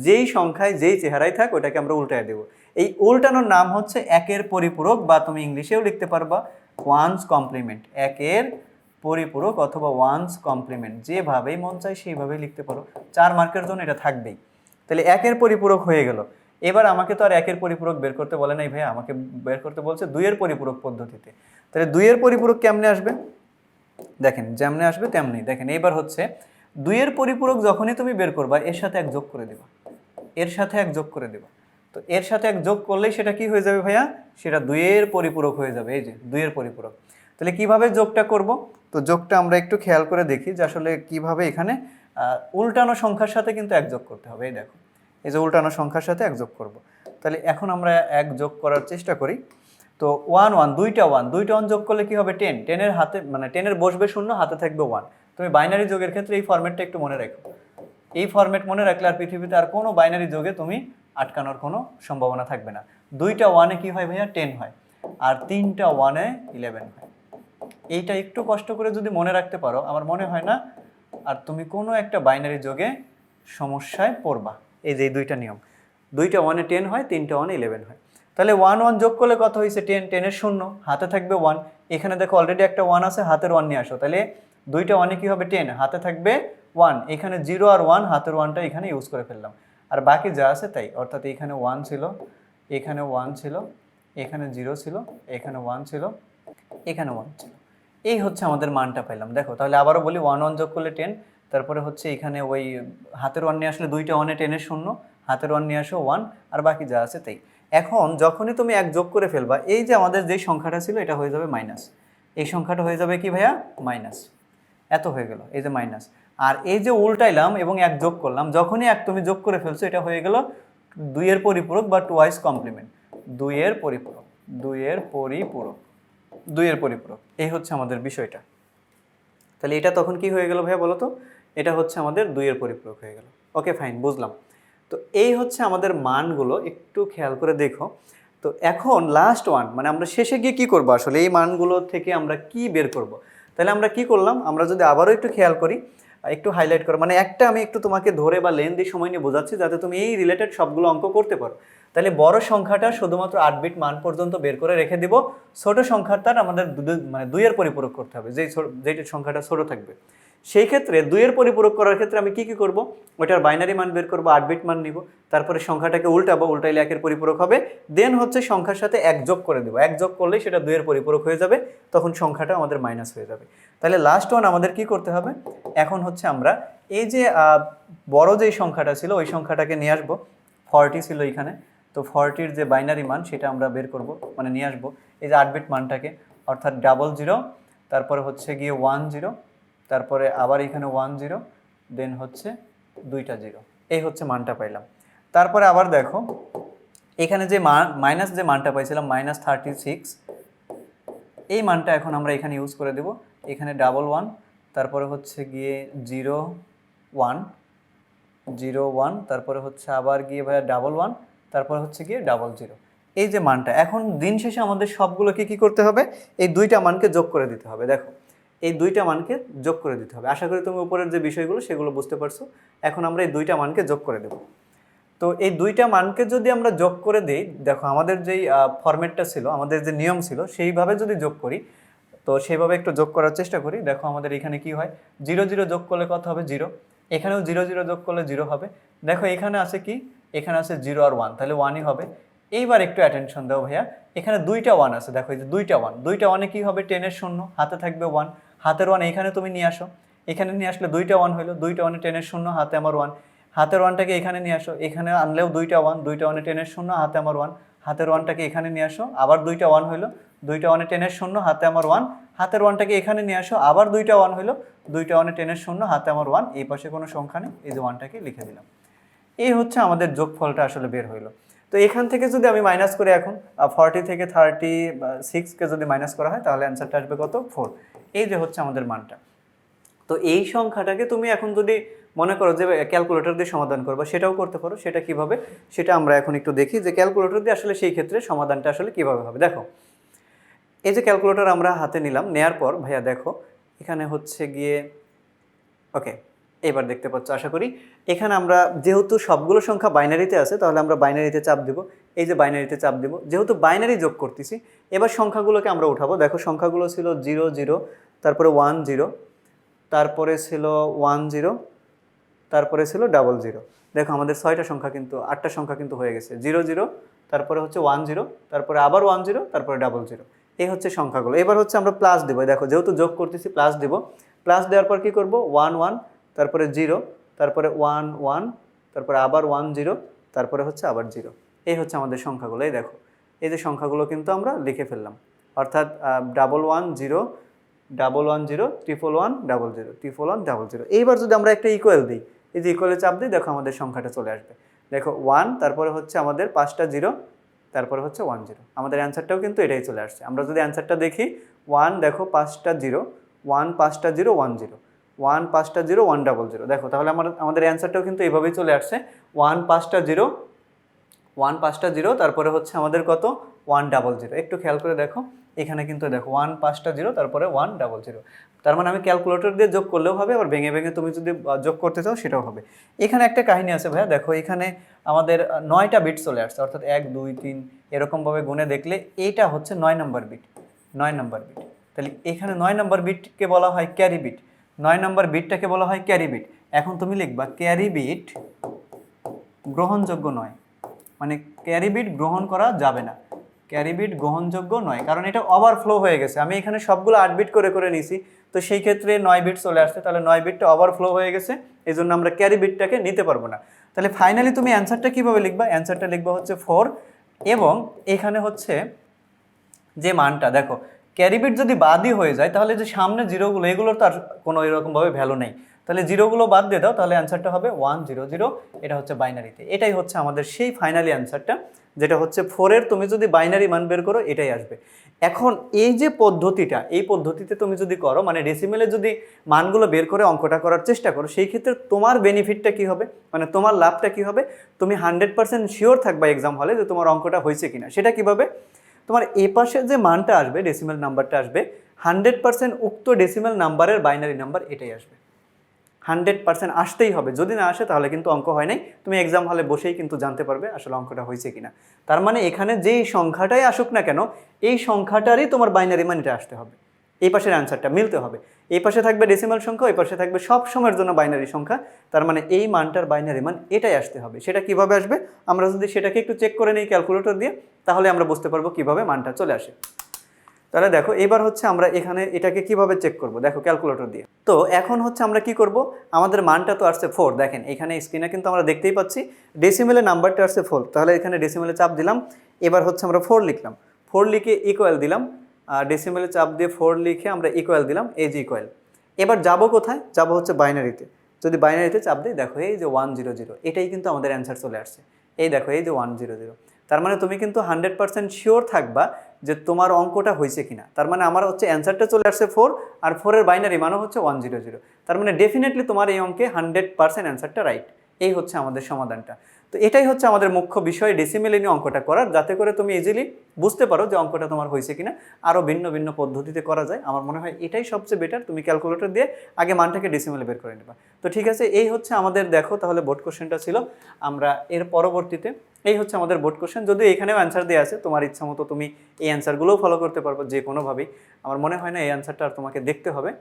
যেই সংখ্যায় যেই চেহারায় থাক ওটাকে আমরা উল্টায় দেব। এই উল্টানোর নাম হচ্ছে 1 এর পরিপূরক, বা তুমি ইংলিশেও লিখতে পারবা ওয়ানস কমপ্লিমেন্ট, 1 এর পরিপূরক অথবা ওয়ানস কমপ্লিমেন্ট, যেভাবেই মন চায় সেইভাবেই লিখতে পারো, 4 মার্কের জন্য এটা থাকবেই। তাহলে 1 এর পরিপূরক হয়ে গেল। এবার আমাকে তো আর 1 এর পরিপূরক বের করতে বলে নাই ভাইয়া, আমাকে বের করতে বলছে 2 এর পরিপূরক পদ্ধতিতে। তাহলে 2 এর পরিপূরক কেমনে আসবে, দেখেন যেমনে আসবে তেমনি, দেখেন এইবার হচ্ছে 2 এর পরিপূরক যখনই তুমি বের করবা এর সাথে 1 যোগ করে দেবা, এর সাথে 1 যোগ করে দেবা। তো এর সাথে 1 যোগ করলেই সেটা কি হয়ে যাবে ভাইয়া, সেটা 2 এর পরিপূরক হয়ে যাবে। এই যে 2 এর পরিপূরক। তাহলে কিভাবে যোগটা করব, তো যোগটা আমরা একটু খেয়াল করে দেখি যে আসলে কিভাবে এখানে উল্টানো সংখ্যার সাথে কিন্তু 1 যোগ করতে হবে। এই দেখো, এই যে উল্টানো সংখ্যার সাথে 1 যোগ করব। তাহলে এখন আমরা 1 যোগ করার চেষ্টা করি। তো 1 1 দুইটা 1 যোগ করলে কি হবে, 10, 10 এর হাতে মানে 10 এর বসবে শূন্য, হাতে থাকবে 1। তুমি বাইনারি যোগের ক্ষেত্রে এই ফরম্যাটটা একটু মনে রাখো, এই ফরম্যাট মনে রাখলে আর পৃথিবীতে আর কোনো বাইনারি যোগে তুমি আটকানোর কোনো সম্ভাবনা থাকবে না। দুইটা 1-এ কি হয় ভাইয়া, 10 হয়, আর তিনটা 1-এ 11 হয়। এইটা একটু কষ্ট করে যদি মনে রাখতে পারো, আমার মনে হয় না আর তুমি কোনো একটা বাইনারি যোগে সমস্যায় পড়বা। এই যে এই দুইটা নিয়ম, দুইটা 1-এ 10 হয়, তিনটা 1-এ 11 হয়। তাহলে 1 1 যোগ করলে কত হয়েছে, 10, 10 এর শূন্য, হাতে থাকবে 1। এখানে দেখো অলরেডি একটা 1 আছে, হাতের 1 নিয়ে আসো। তাহলে দুইটা 1-এ কি হবে, 10, হাতে থাকবে 1, এখানে 0 আর 1, হাতের 1টা এখানে ইউজ করে ফেললাম, আর বাকি যা আছে তাই। অর্থাৎ এখানে 1 ছিল, এখানে 1 ছিল, এখানে 0 ছিল, এখানে 1 ছিল, এখানে 1 ছিল। এই হচ্ছে আমাদের মানটা পাইলাম। দেখো তাহলে আবারও বলি, 1 1 যোগ করলে 10, তারপরে হচ্ছে এখানে ওই হাতের 1 নিয়ে আসলে দুইটা 1-এ 10 এর শূন্য, হাতের 1 নিয়ে আসো 1, আর বাকি যা আছে তাই। এখন যখনই তুমি 1 যোগ করে ফেলবা, এই যে আমাদের যেই সংখ্যাটা ছিল এটা হয়ে যাবে মাইনাস, এই সংখ্যাটা হয়ে যাবে কি ভাইয়া, মাইনাস। এত হয়ে গেল, এই যে মাইনাস। আর এই যে উল্টাইলাম এবং 1 যোগ করলাম, যখনই 1 তুমি যোগ করে ফেলছো এটা হয়ে গেল 2 এর পরিপূরক বা টুয়াইস কমপ্লিমেন্ট, 2 এর পরিপূরক, 2 এর পরিপূরক। 2 এর পরিপূরক, এই হচ্ছে আমাদের বিষয়টা। তাহলে এটা তখন কি হয়ে গেল ভাইয়া বলো তো? এটা হচ্ছে আমাদের 2 এর পরিপূরক হয়ে গেল। ওকে ফাইন, বুঝলাম। তো এই হচ্ছে আমাদের মানগুলো, একটু খেয়াল করে দেখো। তো এখন লাস্ট ওয়ান, মানে আমরা শেষে গিয়ে কি করব আসলে, এই মানগুলো থেকে আমরা কি বের করব? তাহলে আমরা কি করলাম, আমরা যদি আবারও একটু খেয়াল করি, একটু হাইলাইট করো, মানে একটা আমি একটু তোমাকে ধরে বা লেন দিয়ে সময় নিয়ে বোঝাচ্ছি যাতে তুমি এই রিলেটেড সবগুলো অঙ্ক করতে পারো। তাহলে বড় সংখ্যাটা শুধুমাত্র 8 বিট মান পর্যন্ত বের করে রেখে দিব, ছোট সংখ্যাটার আমাদের মানে 2 এর পরিপূরক করতে হবে, যেই সংখ্যাটা ছোট থাকবে। সেই ক্ষেত্রে 2 এর পরিপূরক করার ক্ষেত্রে আমি কি করব, ওইটার বাইনারি মান বের করব, 8 বিট মান নিব, তারপরে সংখ্যাটাকে উল্টাবো, উল্টাইলে 1 এর পরিপূরক হবে, দেন হচ্ছে সংখ্যার সাথে 1 যোগ করে দেবো, 1 যোগ করলেই সেটা 2 এর পরিপূরক হয়ে যাবে, তখন সংখ্যাটা আমাদের মাইনাস হয়ে যাবে। তাহলে লাস্ট ওয়ান আমাদের কি করতে হবে, এখন হচ্ছে আমরা এই যে বড় যেই সংখ্যাটা ছিল ওই সংখ্যাটাকে নিয়ে আসবো, 40 ছিল এখানে, তো 40-র যে বাইনারি মান সেটা আমরা বের করব, মানে নিয়ে আসবো এই যে 8 বিট মানটাকে, অর্থাৎ 00, তারপরে হচ্ছে গিয়ে 10, তারপরে আবার এখানে 10, দেন হচ্ছে 2টা 0, এই হচ্ছে মানটা পাইলাম। তারপরে আবার দেখো এখানে যে মাইনাস যে মানটা পাইছিলাম -36, এই মানটা এখন আমরা এখানে ইউজ করে দেব, এখানে 11, তারপরে হচ্ছে গিয়ে 01, 01, তারপরে হচ্ছে আবার গিয়ে ভাইয়া 11, তারপরে হচ্ছে গিয়ে 00, এই যে মানটা, এখন দিন শেষে আমাদের সবগুলোকে কি করতে হবে, এই 2টা মানকে যোগ করে দিতে হবে। দেখো এই 2টা মানকে যোগ করে দিতে হবে, আশা করি তুমি উপরের যে বিষয়গুলো সেগুলো বুঝতে পারছো। এখন আমরা এই 2টা মানকে যোগ করে দেব। তো এই 2টা মানকে যদি আমরা যোগ করে দিই, দেখো আমাদের যেই ফরম্যাটটা ছিল, আমাদের যে নিয়ম ছিল সেইভাবে যদি যোগ করি, তো সেইভাবে একটু যোগ করার চেষ্টা করি। দেখো আমাদের এখানে কি হয়, 0 0 যোগ করলে কত হবে 0, এখানেও 0 0 যোগ করলে 0 হবে। দেখো এখানে আছে কি, এখানে আছে 0 আর 1, তাহলে 1ই হবে। এইবার একটু অ্যাটেনশন দাও ভাইয়া, এখানে 2টা 1 আছে, দেখো এই যে 2টা 1, 2টা 1-এ কি হবে, 10 এর শূন্য, হাতে থাকবে 1, হাতের 1 এখানে তুমি নিয়ে আসো, এখানে নিয়ে আসলে 2টা 1 হলো, 2টা 1-এ 10 এর শূন্য, হাতে আমার 1, হাতের 1টাকে এখানে নিয়ে আসো, এখানে আনলেও 2টা 1, 2টা 1-এ 10 এর শূন্য, হাতে আমার 1, হাতের 1টাকে এখানে নিয়ে আসো, আবার 2টা 1 হলো, 2টা 1-এ 10 এর শূন্য, হাতে আমার 1, হাতের 1টাকে এখানে নিয়ে আসো, আবার 2টা 1 হলো, 2টা 1-এ 10 এর শূন্য, হাতে আমার 1, এই পাশে কোনো সংখ্যা নেই, এই যে 1টাকে লিখে দিলাম। এই হচ্ছে আমাদের যোগফলটা আসলে বের হইলো। তো এখান থেকে যদি আমি মাইনাস করি, এখন 40 থেকে 36কে যদি মাইনাস করা হয় তাহলে অ্যান্সারটা আসবে কত, 4। এই যে হচ্ছে আমাদের মানটা। তো এই সংখ্যাটাকে তুমি এখন যদি মনে করো যে ক্যালকুলেটর দিয়ে সমাধান করবা, সেটাও করতে পারো। সেটা কিভাবে, সেটা আমরা এখন একটু দেখি যে ক্যালকুলেটর দিয়ে আসলে সেই ক্ষেত্রে সমাধানটা আসলে কিভাবে হবে। দেখো এই যে ক্যালকুলেটর আমরা হাতে নিলাম, নেয়ার পর ভাইয়া দেখো এখানে হচ্ছে গিয়ে, ওকে এবার দেখতে পাচ্ছ আশা করি, এখানে আমরা যেহেতু সবগুলো সংখ্যা বাইনারিতে আছে তাহলে আমরা বাইনারিতে চাপ দিব, এই যে বাইনারিতে চাপ দিব, যেহেতু বাইনারি যোগ করতেছি। এবার সংখ্যাগুলোকে আমরা উঠাবো। দেখো সংখ্যাগুলো ছিল 0 0, তারপরে 1 0, তারপরে ছিল 1 0, তারপরে ছিল 00। দেখো আমাদের 6টা সংখ্যা কিন্তু, 8টা সংখ্যা কিন্তু হয়ে গেছে, 0 0, তারপরে হচ্ছে 1 0, তারপরে আবার 1 0, তারপরে 00, এই হচ্ছে সংখ্যাগুলো। এবার হচ্ছে আমরা প্লাস দেবো, দেখো যেহেতু যোগ করতেছি প্লাস দেবো, প্লাস দেওয়ার পর কী করবো, 1 1, তারপরে 0, তারপরে 1 1, তারপরে আবার 1 0, তারপরে হচ্ছে আবার 0, এই হচ্ছে আমাদের সংখ্যাগুলো। এই দেখো এই যে সংখ্যাগুলো কিন্তু আমরা লিখে ফেললাম, অর্থাৎ 1 1 0, 1 1 0, 1 1 1 0, 1 1 1 0। এইবার যদি আমরা একটা ইকুয়াল দিই, এই যে ইকুয়ালে চাপ দিই, দেখো আমাদের সংখ্যাটা চলে আসবে। দেখো 1, তারপরে হচ্ছে আমাদের 5টা 0, তারপরে হচ্ছে 1 0, আমাদের অ্যান্সারটাও কিন্তু এটাই চলে আসছে। আমরা যদি অ্যান্সারটা দেখি, 1 দেখো 5টা 0, 1 5টা 0 1 0, 1 5টা 0 1 00, দেখো তাহলে আমাদের অ্যান্সারটাও কিন্তু এইভাবেই চলে আসছে, 1 5টা 0, 1 5টা 0, তারপরে হচ্ছে আমাদের কত, 1 00। একটু খেয়াল করে দেখো এখানে কিন্তু দেখো 1 5টা 0, তারপরে 1 00। তার মানে আমি ক্যালকুলেটর দিয়ে যোগ করলেও হবে, আবার ভেঙে ভেঙে তুমি যদি যোগ করতে চাও সেটাও হবে। এখানে একটা কাহিনী আছে ভাইয়া, দেখো এখানে আমাদের 9টা বিট চলে আসছে, অর্থাৎ 1 2 3 এরকমভাবে গুণে দেখলে এইটা হচ্ছে 9 নম্বর বিট, 9 নম্বর বিট। তাহলে এখানে 9 নম্বর বিটকে বলা হয় ক্যারি বিট, 9 নম্বর বিটটাকে বলা হয় ক্যারি বিট। এখন তুমি লিখবা ক্যারি বিট গ্রহণযোগ্য নয়, মানে ক্যারি বিট গ্রহণ করা যাবে না, ক্যারি বিট গ্রহণযোগ্য নয়, কারণ এটা ওভারফ্লো হয়ে গেছে। আমি এখানে সবগুলো 8 বিট করে করে নিছি, তো সেই ক্ষেত্রে 9 বিট চলে আসছে, তাহলে 9 বিটটা ওভারফ্লো হয়ে গেছে, এই জন্য আমরা ক্যারি বিটটাকে নিতে পারবো না। তাহলে ফাইনালি তুমি অ্যান্সারটা কীভাবে লিখবা, অ্যান্সারটা লিখবা হচ্ছে 4, এবং এখানে হচ্ছে যে মানটা দেখো ক্যারি বিট যদি বাদই হয়ে যায় তাহলে যে সামনে জিরোগুলো এগুলোর তো আর কোনো এরকমভাবে ভ্যালু নেই, তাহলে জিরোগুলো বাদ দিয়ে দাও, তাহলে অ্যান্সারটা হবে 1 0 0, এটা হচ্ছে বাইনারিতে। এটাই হচ্ছে আমাদের সেই ফাইনালি অ্যান্সারটা যেটা হচ্ছে 4-এর তুমি যদি বাইনারি মান বের করো এটাই আসবে। এখন এই যে পদ্ধতিটা, এই পদ্ধতিতে তুমি যদি করো মানে ডেসিমেলে যদি মানগুলো বের করে অঙ্কটা করার চেষ্টা করো, সেই ক্ষেত্রে তোমার বেনিফিটটা কি হবে, মানে তোমার লাভটা কি হবে, তুমি 100% শিওর থাকবা এক্সাম হলে যে তোমার অঙ্কটা হয়েছে কিনা। সেটা কিভাবে, তোমার এ পাশে যে মানটা আসবে, ডেসিমেল নাম্বারটা আসবে, 100% উক্ত ডেসিমেল নাম্বারের বাইনারি নাম্বার এটাই আসবে। 100% আসতেই হবে, যদি না আসে তাহলে কিন্তু অঙ্ক হয় নাই। তুমি এক্সাম হলে বসেই কিন্তু জানতে পারবে আসলে অঙ্কটা হয়েছে কিনা। তার মানে এখানে যেই সংখ্যাটাই আসুক না কেন, এই সংখ্যাটারই তোমার বাইনারি মান এটা আসতে হবে, এই পাশের অ্যান্সারটা মিলতে হবে। এই পাশে থাকবে ডেসিমাল সংখ্যা, এই পাশে থাকবে সব সময়ের জন্য বাইনারি সংখ্যা, তার মানে এই মানটার বাইনারি মান এটাই আসতে হবে। সেটা কিভাবে আসবে, আমরা যদি সেটাকে একটু চেক করে নিই ক্যালকুলেটর দিয়ে, তাহলে আমরা বুঝতে পারবো কিভাবে মানটা চলে আসে। তাহলে দেখো এবার হচ্ছে আমরা এখানে এটাকে কিভাবে চেক করব, দেখো ক্যালকুলেটর দিয়ে। তো এখন হচ্ছে আমরা কি করব, আমাদের মানটা তো আসছে 4, দেখেন এখানে স্ক্রিনে কিন্তু আমরা দেখতেই পাচ্ছি ডেসিমেলে নাম্বারটা আসছে 4, তাহলে এখানে ডেসিমেলে চাপ দিলাম। এবার হচ্ছে আমরা 4 লিখলাম, 4 লিখে ইকুয়াল দিলাম, ডেসিমেলে চাপ দিয়ে 4 লিখে আমরা ইকুয়াল দিলাম, এই যে ইকুয়াল। এবার যাব কোথায়, যাব হচ্ছে বাইনারিতে। যদি বাইনারিতে চাপ দিই, দেখো এই যে 100, এটাই কিন্তু আমাদের অ্যান্সার চলে আসছে। এই দেখো এই যে 100, তার মানে তুমি কিন্তু 100% শিওর থাকবা যে তোমার অঙ্কটা হয়েছে কিনা। তার মানে আমার হচ্ছে অ্যান্সারটা চলে আসছে 4, আর 4-এর বাইনারি মানও হচ্ছে 100। তার মানে ডেফিনেটলি তোমার এই অঙ্কে 100% অ্যান্সারটা রাইট। এই হচ্ছে আমাদের সমাধানটা। তো এটাই হচ্ছে আমাদের মুখ্য বিষয় ডেসিমেলে নিয়ে অঙ্কটা করার, যাতে করে তুমি ইজিলি বুঝতে পারো যে অঙ্কটা তোমার হয়েছে কিনা। আরও ভিন্ন ভিন্ন পদ্ধতিতে করা যায়, আমার মনে হয় এটাই সবচেয়ে বেটার। তুমি ক্যালকুলেটর দিয়ে আগে মানটাকে ডেসিমেলে বের করে নেবা। তো ঠিক আছে, এই হচ্ছে আমাদের দেখো তাহলে বোর্ড কোশ্চেনটা ছিল। আমরা এর পরবর্তীতে, এই হচ্ছে আমাদের বোর্ড কোশ্চেন, যদিও এখানেও অ্যান্সার দেওয়া আছে, তোমার ইচ্ছা মতো তুমি এই অ্যান্সারগুলোও ফলো করতে পারবো যে কোনোভাবেই। আমার মনে হয় না এই অ্যান্সারটা আর তোমাকে দেখতে হবে।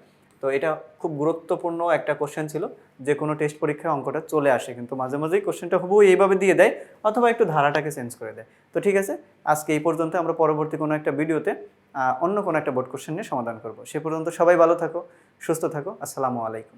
তো এটা খুব গুরুত্বপূর্ণ একটা কোশ্চেন ছিল, যে কোনো টেস্ট পরীক্ষায় অঙ্কটা চলে আসে, কিন্তু মাঝে মাঝেই কোশ্চেনটা হুবহু এইভাবে দিয়ে দেয় অথবা একটু ধারাটাকে চেঞ্জ করে দেয়। তো ঠিক আছে, আজকে এই পর্যন্ত। আমরা পরবর্তী কোনো একটা ভিডিওতে অন্য কোনো একটা বোর্ড কোশ্চেন নিয়ে সমাধান করব। সে পর্যন্ত সবাই ভালো থাকো, সুস্থ থাকো। আসসালামু আলাইকুম।